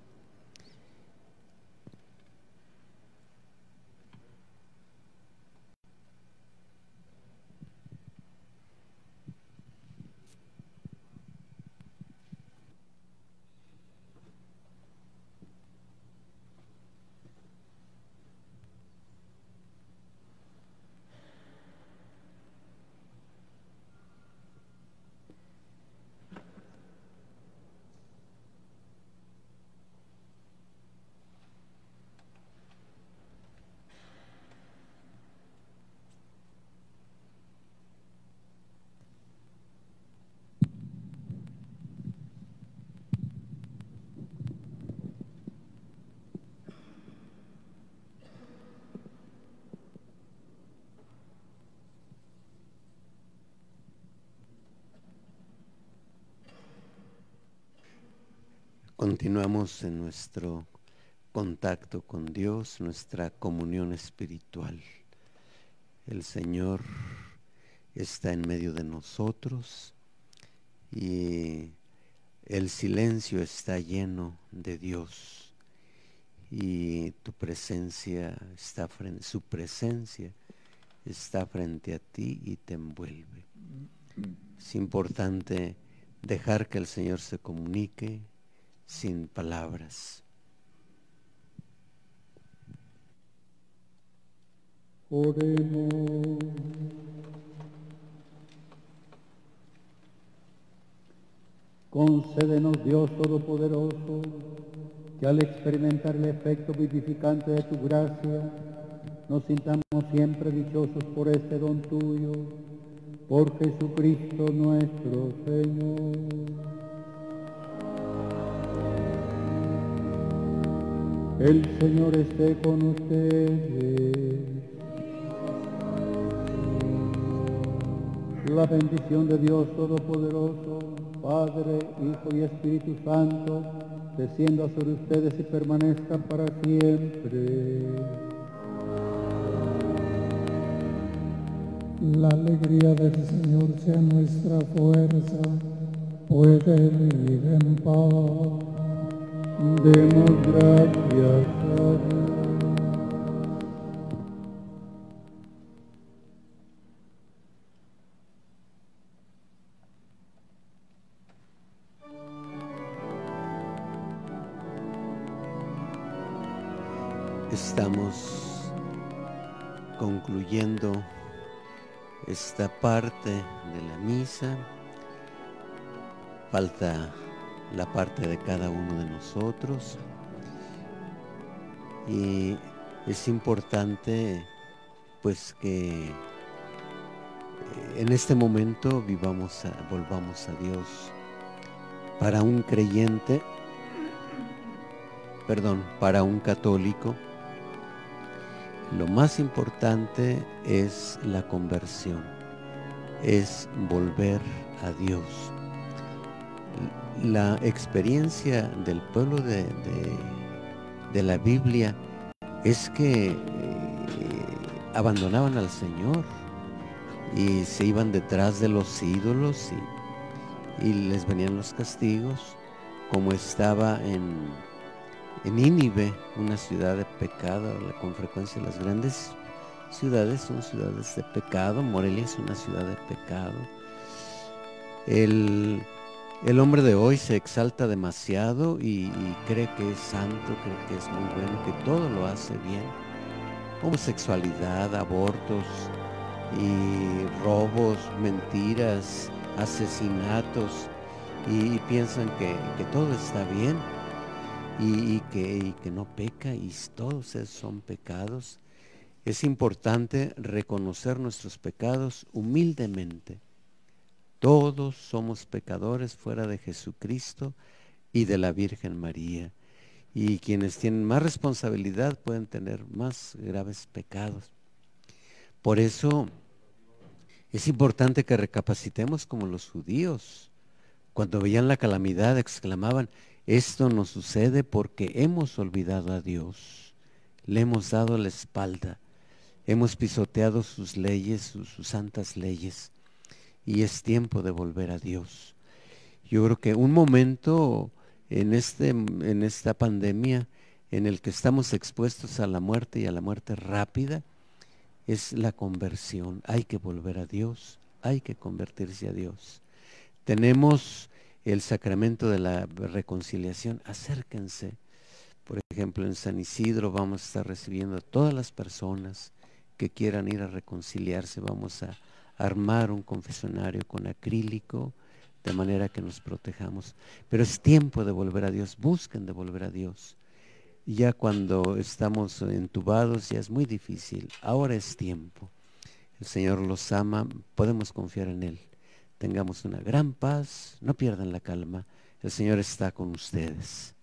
Continuamos en nuestro contacto con Dios, nuestra comunión espiritual. El Señor está en medio de nosotros y el silencio está lleno de Dios, y su presencia está frente a ti y te envuelve. Es importante dejar que el Señor se comunique sin palabras. Oremos. Concédenos, Dios Todopoderoso, que al experimentar el efecto vivificante de tu gracia, nos sintamos siempre dichosos por este don tuyo, por Jesucristo nuestro Señor. El Señor esté con ustedes. La bendición de Dios Todopoderoso, Padre, Hijo y Espíritu Santo, descienda sobre ustedes y permanezca para siempre. La alegría del Señor sea nuestra fuerza, pueden ir en paz. Demos gracias a Dios. Estamos concluyendo esta parte de la misa. Falta la parte de cada uno de nosotros, y es importante pues que en este momento volvamos a Dios. Para un creyente, para un católico, lo más importante es la conversión, es volver a Dios. La experiencia del pueblo de la Biblia es que abandonaban al Señor y se iban detrás de los ídolos y les venían los castigos, como estaba en Nínive, una ciudad de pecado. Con frecuencia las grandes ciudades son ciudades de pecado. Morelia es una ciudad de pecado. El hombre de hoy se exalta demasiado y cree que es santo, cree que es muy bueno, que todo lo hace bien. Homosexualidad, abortos y robos, mentiras, asesinatos, y piensan que todo está bien. y que no peca, y todos esos son pecados. Es importante reconocer nuestros pecados humildemente. Todos somos pecadores fuera de Jesucristo y de la Virgen María. Y quienes tienen más responsabilidad pueden tener más graves pecados. Por eso es importante que recapacitemos como los judíos. Cuando veían la calamidad exclamaban: esto nos sucede porque hemos olvidado a Dios, le hemos dado la espalda, hemos pisoteado sus leyes, sus santas leyes, y es tiempo de volver a Dios. Yo creo que un momento en esta pandemia en el que estamos expuestos a la muerte y a la muerte rápida es la conversión. Hay que volver a Dios, hay que convertirse a Dios. Tenemos el sacramento de la reconciliación, acérquense. Por ejemplo, en San Isidro vamos a estar recibiendo a todas las personas que quieran ir a reconciliarse. Vamos a armar un confesionario con acrílico, de manera que nos protejamos. Pero es tiempo de volver a Dios, busquen de volver a Dios. Ya cuando estamos entubados ya es muy difícil, ahora es tiempo. El Señor los ama, podemos confiar en Él. Tengamos una gran paz, no pierdan la calma, el Señor está con ustedes.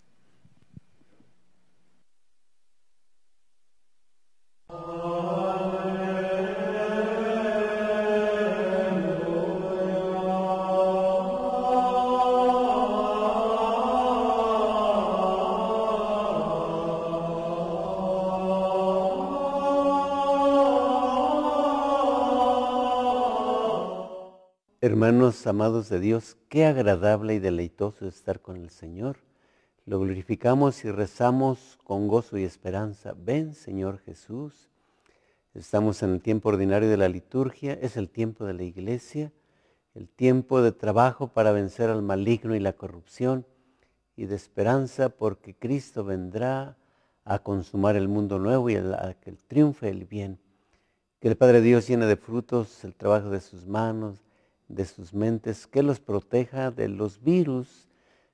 Hermanos amados de Dios, qué agradable y deleitoso es estar con el Señor. Lo glorificamos y rezamos con gozo y esperanza. Ven, Señor Jesús. Estamos en el tiempo ordinario de la liturgia, es el tiempo de la iglesia, el tiempo de trabajo para vencer al maligno y la corrupción, y de esperanza porque Cristo vendrá a consumar el mundo nuevo y a que triunfe el bien. Que el Padre Dios llene de frutos el trabajo de sus manos, de sus mentes, que los proteja de los virus,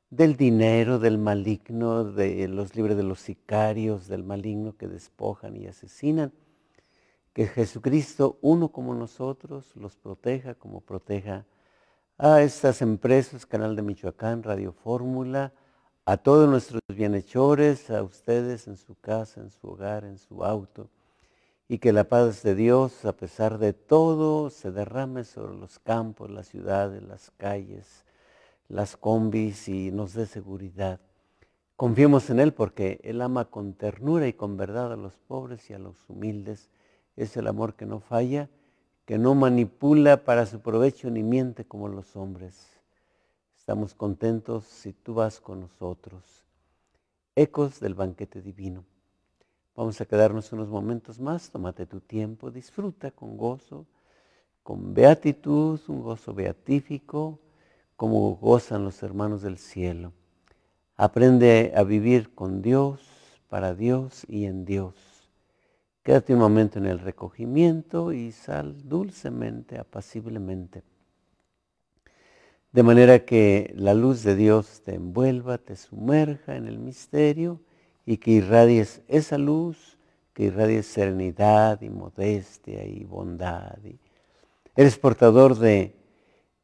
del dinero, del maligno, los libre de los sicarios, del maligno que despojan y asesinan. Que Jesucristo, uno como nosotros, los proteja como proteja a estas empresas, Canal de Michoacán, Radio Fórmula, a todos nuestros bienhechores, a ustedes en su casa, en su hogar, en su auto. Y que la paz de Dios, a pesar de todo, se derrame sobre los campos, las ciudades, las calles, las combis y nos dé seguridad. Confiemos en Él porque Él ama con ternura y con verdad a los pobres y a los humildes. Es el amor que no falla, que no manipula para su provecho ni miente como los hombres. Estamos contentos si tú vas con nosotros. Ecos del banquete divino. Vamos a quedarnos unos momentos más, tómate tu tiempo, disfruta con gozo, con beatitud, un gozo beatífico, como gozan los hermanos del cielo. Aprende a vivir con Dios, para Dios y en Dios. Quédate un momento en el recogimiento y sal dulcemente, apaciblemente. De manera que la luz de Dios te envuelva, te sumerja en el misterio, y que irradies esa luz, que irradies serenidad y modestia y bondad. Eres portador de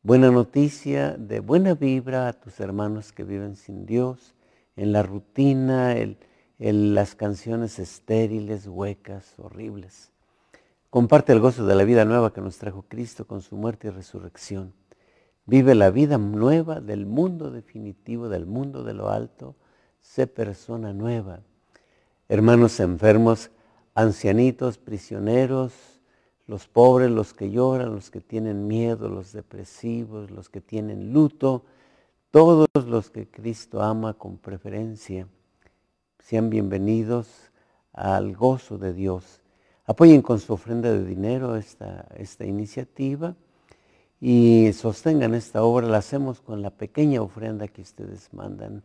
buena noticia, de buena vibra a tus hermanos que viven sin Dios, en la rutina, en las canciones estériles, huecas, horribles. Comparte el gozo de la vida nueva que nos trajo Cristo con su muerte y resurrección. Vive la vida nueva del mundo definitivo, del mundo de lo alto. Sé persona nueva. Hermanos enfermos, ancianitos, prisioneros, los pobres, los que lloran, los que tienen miedo, los depresivos, los que tienen luto, todos los que Cristo ama con preferencia, sean bienvenidos al gozo de Dios. Apoyen con su ofrenda de dinero esta iniciativa y sostengan esta obra. La hacemos con la pequeña ofrenda que ustedes mandan.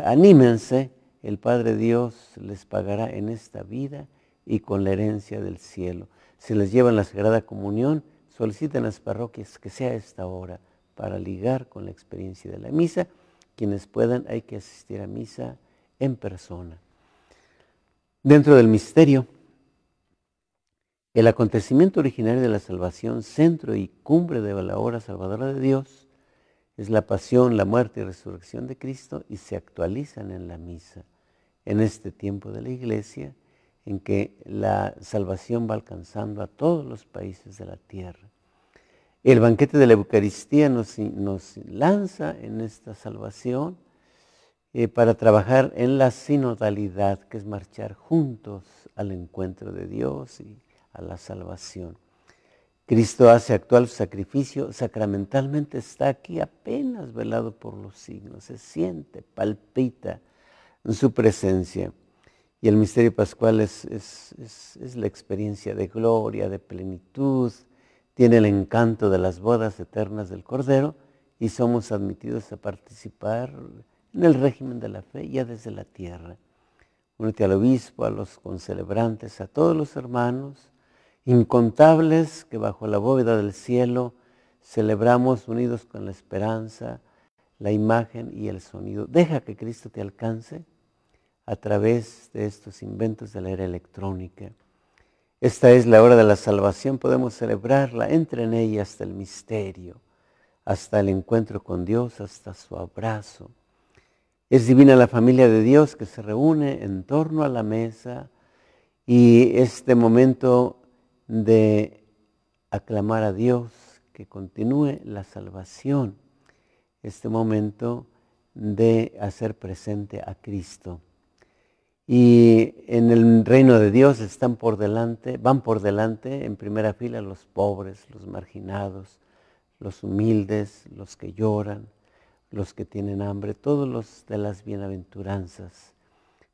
Anímense, el Padre Dios les pagará en esta vida y con la herencia del cielo. Si les llevan la Sagrada Comunión, soliciten a las parroquias que sea esta hora para ligar con la experiencia de la misa. Quienes puedan, hay que asistir a misa en persona. Dentro del misterio, el acontecimiento originario de la salvación, centro y cumbre de la obra salvadora de Dios, es la pasión, la muerte y resurrección de Cristo, y se actualizan en la misa, en este tiempo de la Iglesia, en que la salvación va alcanzando a todos los países de la tierra. El banquete de la Eucaristía nos lanza en esta salvación para trabajar en la sinodalidad, que es marchar juntos al encuentro de Dios y a la salvación. Cristo hace actual su sacrificio, sacramentalmente está aquí apenas velado por los signos, se siente, palpita en su presencia. Y el misterio pascual es la experiencia de gloria, de plenitud, tiene el encanto de las bodas eternas del Cordero y somos admitidos a participar en el régimen de la fe ya desde la tierra. Únete al obispo, a los concelebrantes, a todos los hermanos incontables que bajo la bóveda del cielo celebramos unidos con la esperanza, la imagen y el sonido. Deja que Cristo te alcance a través de estos inventos de la era electrónica. Esta es la hora de la salvación, podemos celebrarla, entra en ella hasta el misterio, hasta el encuentro con Dios, hasta su abrazo. Es divina la familia de Dios que se reúne en torno a la mesa y este momento de aclamar a Dios, que continúe la salvación, este momento de hacer presente a Cristo. Y en el reino de Dios van por delante en primera fila los pobres, los marginados, los humildes, los que lloran, los que tienen hambre, todos los de las bienaventuranzas.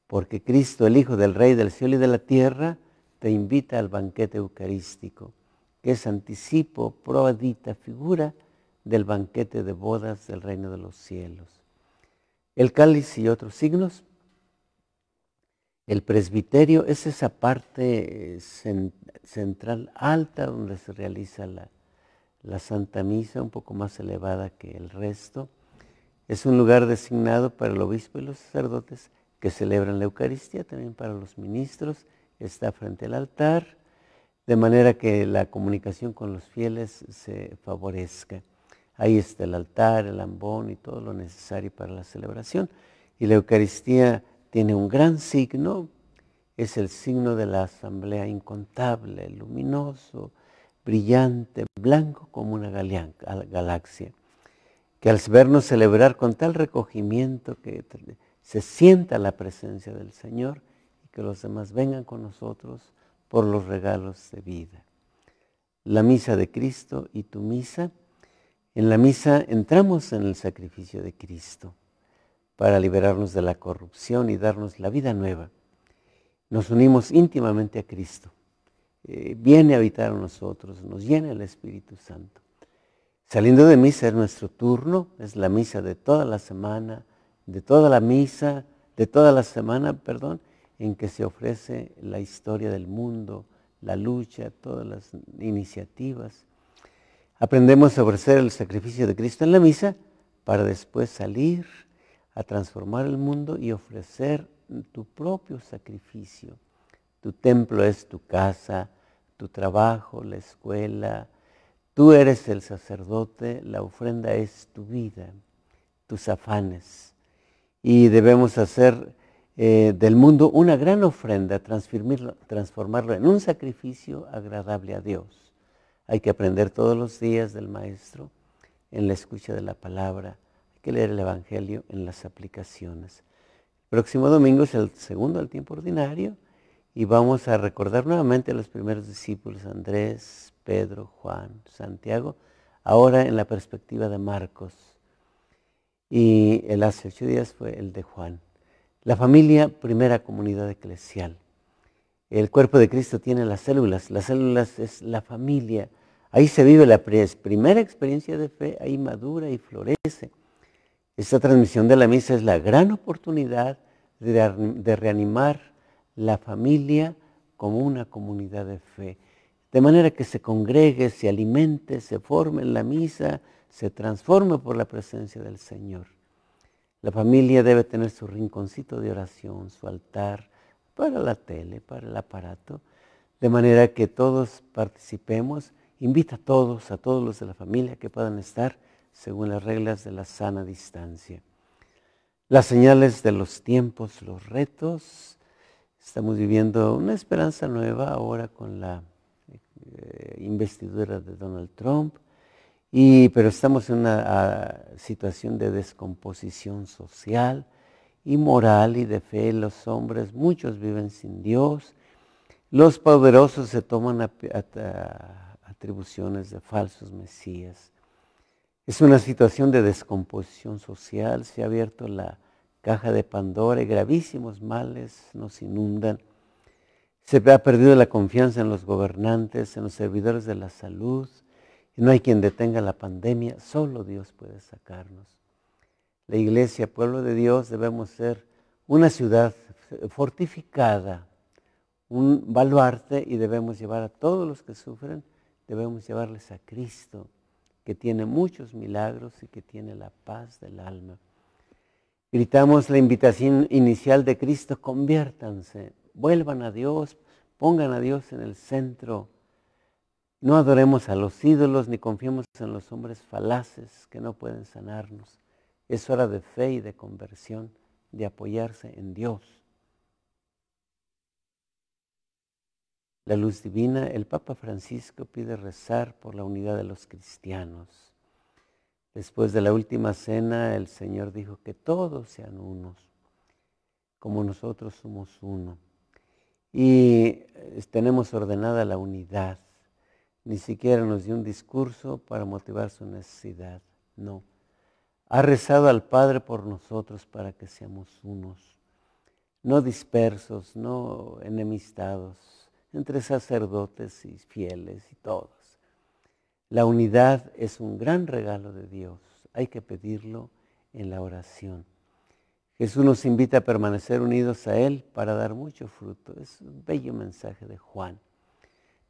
Porque Cristo, el Hijo del Rey del cielo y de la tierra, te invita al banquete eucarístico, que es anticipo, probadita, figura del banquete de bodas del reino de los cielos. El cáliz y otros signos. El presbiterio es esa parte central alta donde se realiza la Santa Misa, un poco más elevada que el resto. Es un lugar designado para el obispo y los sacerdotes que celebran la Eucaristía, también para los ministros. Está frente al altar, de manera que la comunicación con los fieles se favorezca. Ahí está el altar, el ambón y todo lo necesario para la celebración. Y la Eucaristía tiene un gran signo, es el signo de la asamblea incontable, luminoso, brillante, blanco como una galaxia, que al vernos celebrar con tal recogimiento que se sienta la presencia del Señor y que los demás vengan con nosotros por los regalos de vida. La misa de Cristo y tu misa. En la misa entramos en el sacrificio de Cristo para liberarnos de la corrupción y darnos la vida nueva. Nos unimos íntimamente a Cristo. Viene a habitar en nosotros, nos llena el Espíritu Santo. Saliendo de misa es nuestro turno, es la misa de toda la semana, de toda la semana, en que se ofrece la historia del mundo, la lucha, todas las iniciativas. Aprendemos a ofrecer el sacrificio de Cristo en la misa para después salir a transformar el mundo y ofrecer tu propio sacrificio. Tu templo es tu casa, tu trabajo, la escuela. Tú eres el sacerdote, la ofrenda es tu vida, tus afanes. Y debemos hacer del mundo una gran ofrenda, transformarlo en un sacrificio agradable a Dios. Hay que aprender todos los días del Maestro en la escucha de la palabra. Hay que leer el Evangelio en las aplicaciones. El próximo domingo es el segundo del tiempo ordinario y vamos a recordar nuevamente a los primeros discípulos, Andrés, Pedro, Juan, Santiago, ahora en la perspectiva de Marcos. Y el hace 8 días fue el de Juan. La familia, primera comunidad eclesial. El cuerpo de Cristo tiene las células es la familia. Ahí se vive la primera experiencia de fe, ahí madura y florece. Esta transmisión de la misa es la gran oportunidad de reanimar la familia como una comunidad de fe. De manera que se congregue, se alimente, se forme en la misa, se transforme por la presencia del Señor. La familia debe tener su rinconcito de oración, su altar para la tele, para el aparato, de manera que todos participemos. Invita a todos los de la familia que puedan estar según las reglas de la sana distancia. Las señales de los tiempos, los retos. Estamos viviendo una esperanza nueva ahora con la investidura de Donald Trump, pero estamos en una situación de descomposición social y moral y de fe. Los hombres, muchos viven sin Dios. Los poderosos se toman atribuciones de falsos mesías. Es una situación de descomposición social. Se ha abierto la caja de Pandora y gravísimos males nos inundan. Se ha perdido la confianza en los gobernantes, en los servidores de la salud. Y no hay quien detenga la pandemia, solo Dios puede sacarnos. La iglesia, pueblo de Dios, debemos ser una ciudad fortificada, un baluarte, y debemos llevar a todos los que sufren, debemos llevarles a Cristo, que tiene muchos milagros y que tiene la paz del alma. Gritamos la invitación inicial de Cristo: conviértanse, vuelvan a Dios, pongan a Dios en el centro. No adoremos a los ídolos ni confiemos en los hombres falaces que no pueden sanarnos. Es hora de fe y de conversión, de apoyarse en Dios. La luz divina, el Papa Francisco pide rezar por la unidad de los cristianos. Después de la última cena, el Señor dijo que todos sean unos, como nosotros somos uno. Y tenemos ordenada la unidad. Ni siquiera nos dio un discurso para motivar su necesidad. No. Ha rezado al Padre por nosotros para que seamos unos. No dispersos, no enemistados, entre sacerdotes y fieles y todos. La unidad es un gran regalo de Dios. Hay que pedirlo en la oración. Jesús nos invita a permanecer unidos a Él para dar mucho fruto. Es un bello mensaje de Juan.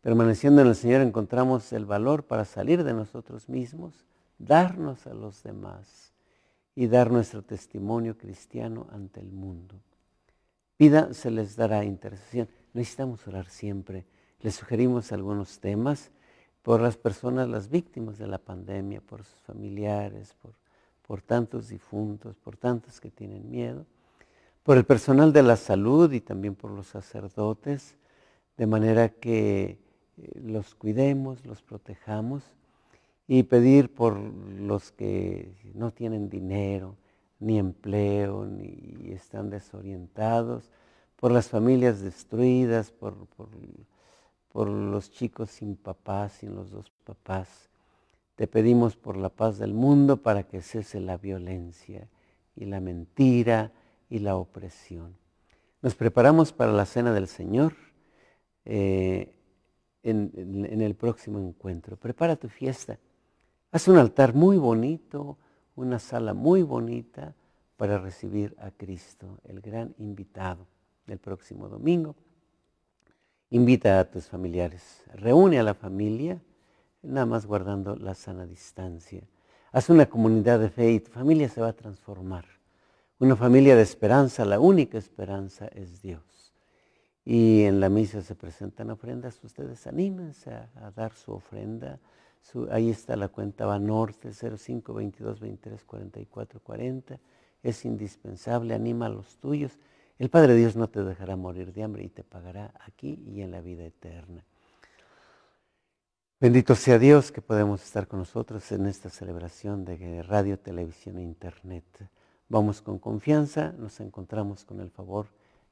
Permaneciendo en el Señor encontramos el valor para salir de nosotros mismos, darnos a los demás y dar nuestro testimonio cristiano ante el mundo. Pida, se les dará intercesión. Necesitamos orar siempre. Les sugerimos algunos temas por las personas, las víctimas de la pandemia, por sus familiares, por tantos difuntos, por tantos que tienen miedo, por el personal de la salud y también por los sacerdotes, de manera que los cuidemos, los protejamos, y pedir por los que no tienen dinero, ni empleo, ni están desorientados, por las familias destruidas, por los chicos sin papás, sin los dos papás. Te pedimos por la paz del mundo para que cese la violencia y la mentira y la opresión. Nos preparamos para la Cena del Señor en el próximo encuentro. Prepara tu fiesta. Haz un altar muy bonito, una sala muy bonita para recibir a Cristo, el gran invitado del próximo domingo. Invita a tus familiares, reúne a la familia, nada más guardando la sana distancia. Haz una comunidad de fe y tu familia se va a transformar. Una familia de esperanza, la única esperanza es Dios. Y en la misa se presentan ofrendas, ustedes anímense a dar su ofrenda. Ahí está la cuenta Banorte 05 22 23 44 40. Es indispensable, anima a los tuyos. El Padre Dios no te dejará morir de hambre y te pagará aquí y en la vida eterna. Bendito sea Dios que podemos estar con nosotros en esta celebración de radio, televisión e internet. Vamos con confianza, nos encontramos con el favor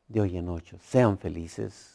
de hoy en 8. Sean felices.